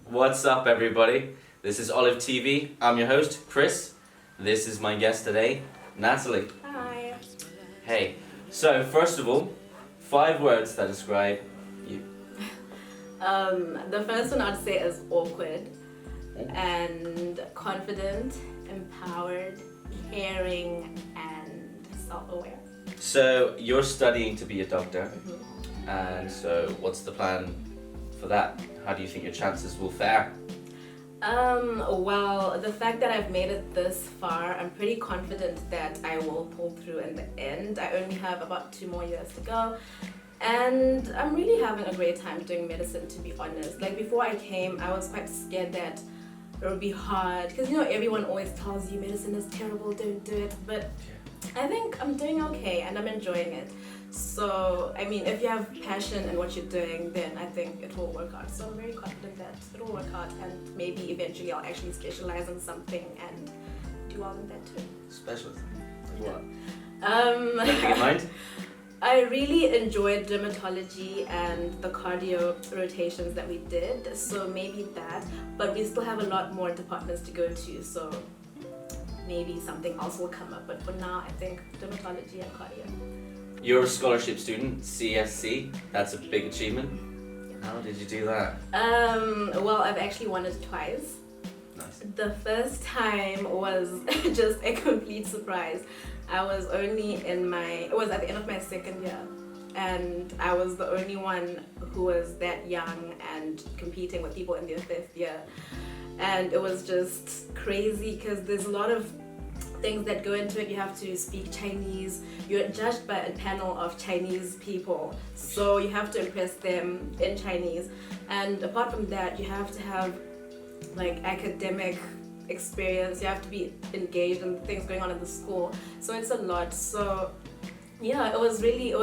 What's up, everybody? This is Olive TV. I'm your host, Chris. This is my guest today, Natalie. Hi. Hey. So, first of all, 5 words that describe you. The first one I'd say is awkward and confident, empowered, caring, and self-aware. So, you're studying to be a doctor, Mm-hmm. and so what's the plan for that? How do you think your chances will fare? Well, the fact that I've made it this far, I'm pretty confident that I will pull through in the end. I only have about 2 more years to go. And I'm really having a great time doing medicine, to be honest. Like, before I came, I was quite scared that it would be hard. Because, everyone always tells you medicine is terrible, don't do it. But I think I'm doing okay and I'm enjoying it. So, if you have passion in what you're doing, then I think it will work out. So I'm very confident that it will work out, and maybe eventually I'll actually specialize in something and do well in that too. Specialist? Like what? Um, in mind? I really enjoyed dermatology and the cardio rotations that we did, so maybe that. But we still have a lot more departments to go to, so maybe something else will come up. But for now, I think dermatology and cardio. You're a scholarship student, CSC. That's a big achievement. How did you do that? Well, I've actually won it twice. Nice. The first time was just a complete surprise. I was only it was at the end of my 2nd year, and I was the only one who was that young and competing with people in their 5th year. And it was just crazy because there's a lot of things that go into it. You have to speak Chinese. You're judged by a panel of Chinese people, so you have to impress them in Chinese. And apart from that, you have to have like academic experience. You have to be engaged in things going on in the school. So it's a lot. So yeah, it was really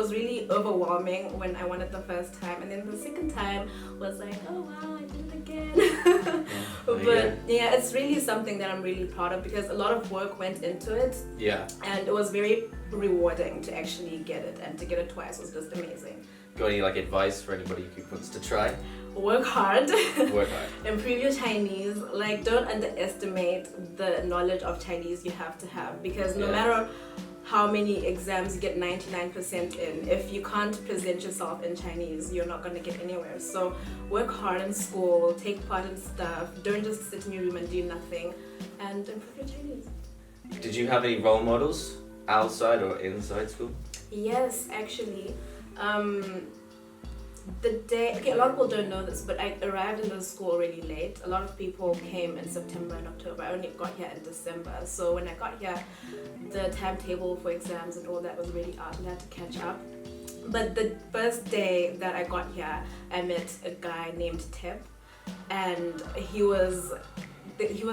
overwhelming when I won it the first time, and then the second time was like, oh wow, I did it again. But yeah, it's really something that I'm really proud of because a lot of work went into it. Yeah. And it was very rewarding to actually get it, and to get it twice was just amazing. Got any advice for anybody who wants to try? Work hard. Work hard. Improve your Chinese. Don't underestimate the knowledge of Chinese you have to have, because no matter how many exams you get 99% in, if you can't present yourself in Chinese, you're not going to get anywhere. So work hard in school, take part in stuff, don't just sit in your room and do nothing, and improve your Chinese. Did you have any role models outside or inside school? Yes, actually. A lot of people don't know this, but I arrived in the school really late. A lot of people came in September and October. I only got here in December. So when I got here, the timetable for exams and all that was really out, and I had to catch up. But the first day that I got here, I met a guy named Tip, and he was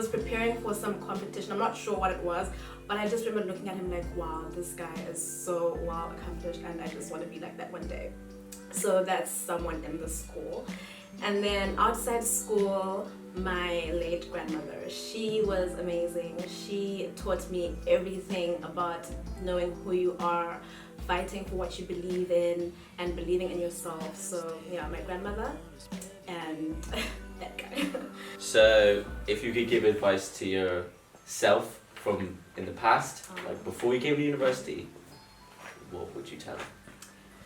preparing for some competition. I'm not sure what it was, but I just remember looking at him like, wow, this guy is so well accomplished, and I just want to be like that one day. So that's someone in the school. And then outside school, my late grandmother, she was amazing. She taught me everything about knowing who you are, fighting for what you believe in, and believing in yourself. So yeah, my grandmother and that guy. So if you could give advice to yourself from in the past, like before you came to university, what would you tell them?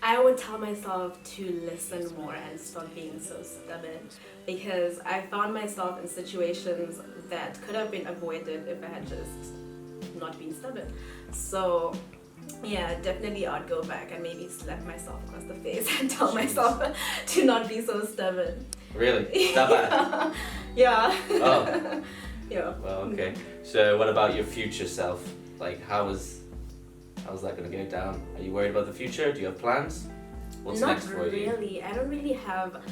I would tell myself to listen more and stop being so stubborn, because I found myself in situations that could have been avoided if I had just not been stubborn. So yeah, definitely I'd go back and maybe slap myself across the face and tell myself to not be so stubborn. Really? That bad? Yeah. Oh. Yeah. Well, okay. So what about your future self? Like, how's that going to go down? Are you worried about the future? Do you have plans? What's next for you? Not really. I don't really have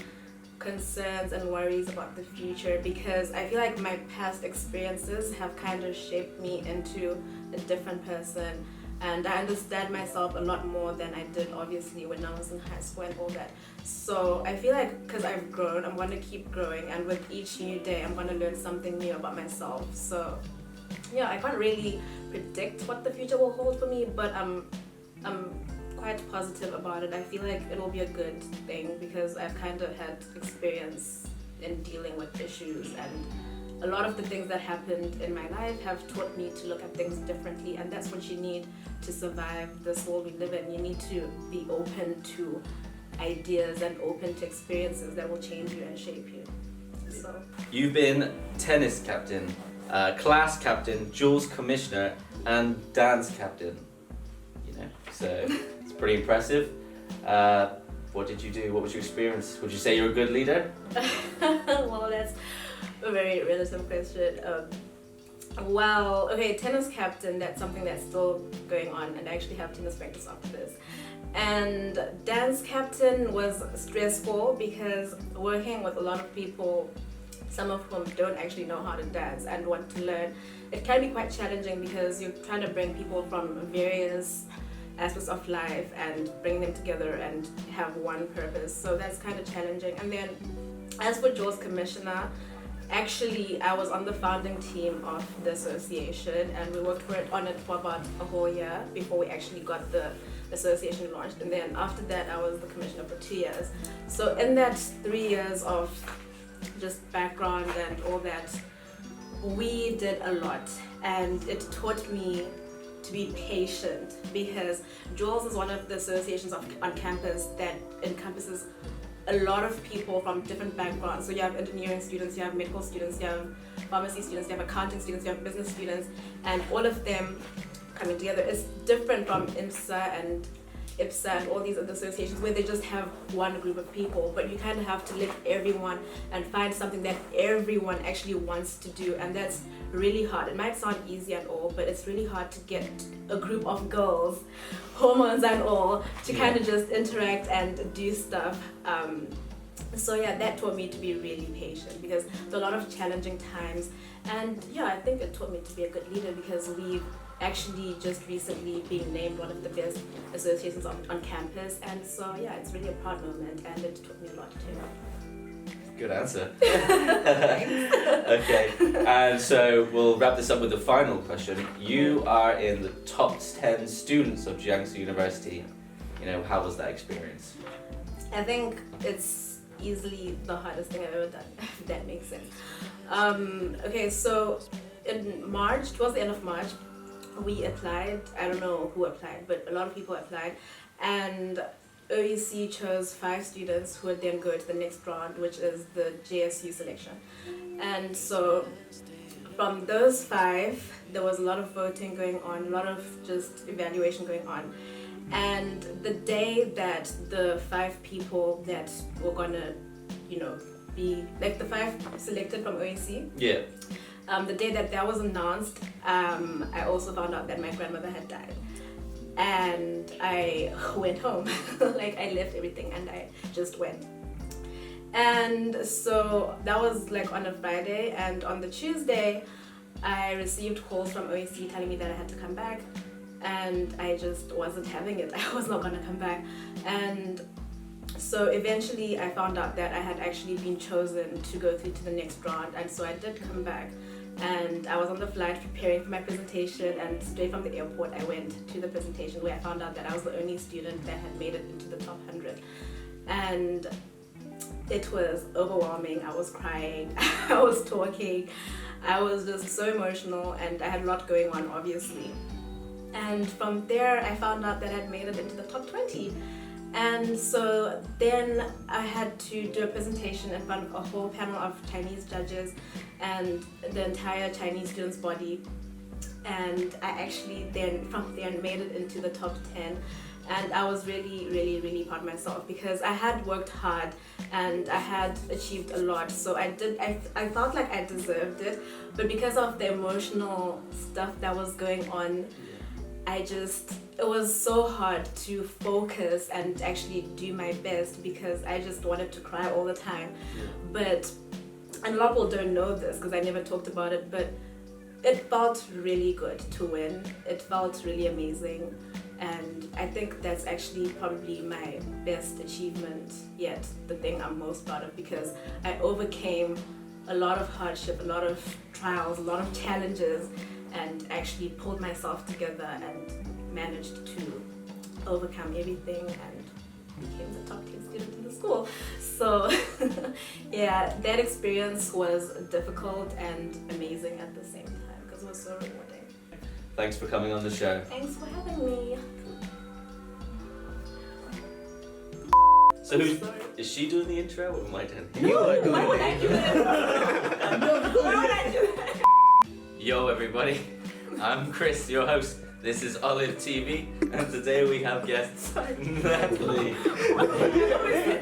concerns and worries about the future, because I feel like my past experiences have kind of shaped me into a different person, and I understand myself a lot more than I did obviously when I was in high school and all that. So I feel like because I've grown, I'm going to keep growing, and with each new day I'm going to learn something new about myself. So yeah, I can't really predict what the future will hold for me, but I'm quite positive about it. I feel like it'll be a good thing because I've kind of had experience in dealing with issues, and a lot of the things that happened in my life have taught me to look at things differently, and that's what you need to survive this world we live in. You need to be open to ideas and open to experiences that will change you and shape you. So You've been tennis captain, class captain, Jules commissioner, and dance captain. You know, so it's pretty impressive. What did you do? What was your experience? Would you say you're a good leader? Well, that's a very relative question. Well, okay, tennis captain, that's something that's still going on, and I actually have tennis practice after this. And dance captain was stressful because working with a lot of people, some of whom don't actually know how to dance and want to learn, it can be quite challenging because you're trying to bring people from various aspects of life and bring them together and have one purpose. So that's kind of challenging. And then as for Jules Commissioner, actually I was on the founding team of the association, and we worked on it for about a whole year before we actually got the association launched. And then after that I was the commissioner for 2 years. So in that 3 years of just background and all that, we did a lot, and it taught me to be patient, because Jules is one of the associations on campus that encompasses a lot of people from different backgrounds. So you have engineering students, you have medical students, you have pharmacy students, you have accounting students, you have business students, and all of them coming together. It's different from IPSA and all these other associations where they just have one group of people, but you kind of have to lift everyone and find something that everyone actually wants to do, and that's really hard. It might sound easy and all, but it's really hard to get a group of girls, hormones and all, to kind of just interact and do stuff. So yeah, that taught me to be really patient, because there are a lot of challenging times, and yeah, I think it taught me to be a good leader, because we've actually just recently been named one of the best associations on campus, and so yeah, it's really a proud moment, and it taught me a lot too. Good answer. Okay, and so we'll wrap this up with the final question. You are in the top 10 students of Jiangsu University. You know, how was that experience? I think it's easily the hardest thing I've ever done, if that makes sense. Okay, so in March, towards the end of March, we applied. I don't know who applied, but a lot of people applied, and OEC chose 5 students who would then go to the next round, which is the JSU selection. And so from those 5, there was a lot of voting going on, a lot of just evaluation going on. And the day that the 5 people that were gonna, be like the 5 selected from OEC, the day that was announced, I also found out that my grandmother had died. And I went home. Like, I left everything and I just went. And so that was like on a Friday, and on the Tuesday I received calls from OEC telling me that I had to come back, and I just wasn't having it. I was not gonna come back. And so eventually I found out that I had actually been chosen to go through to the next round, and so I did come back. And I was on the flight preparing for my presentation, and straight from the airport I went to the presentation, where I found out that I was the only student that had made it into the top 100. And it was overwhelming. I was crying, I was talking, I was just so emotional, and I had a lot going on, obviously. And from there I found out that I'd made it into the top 20. And so then I had to do a presentation in front of a whole panel of Chinese judges and the entire Chinese students body. And I actually then from there made it into the top 10. And I was really, really, really proud of myself, because I had worked hard and I had achieved a lot. So I felt like I deserved it, but because of the emotional stuff that was going on, it was so hard to focus and actually do my best, because I just wanted to cry all the time. And a lot of people don't know this because I never talked about it, but it felt really good to win. It felt really amazing, and I think that's actually probably my best achievement yet, the thing I'm most proud of, because I overcame a lot of hardship, a lot of trials, a lot of challenges, and actually pulled myself together and managed to overcome everything and became the top 10 student in the school. So yeah, that experience was difficult and amazing at the same time because it was so rewarding. Thanks for coming on the show. Thanks for having me. So is she doing the intro or am I doing it? Why would I do that? Why would I do that? Yo everybody, I'm Chris, your host. This is Olive TV, and today we have guests Natalie.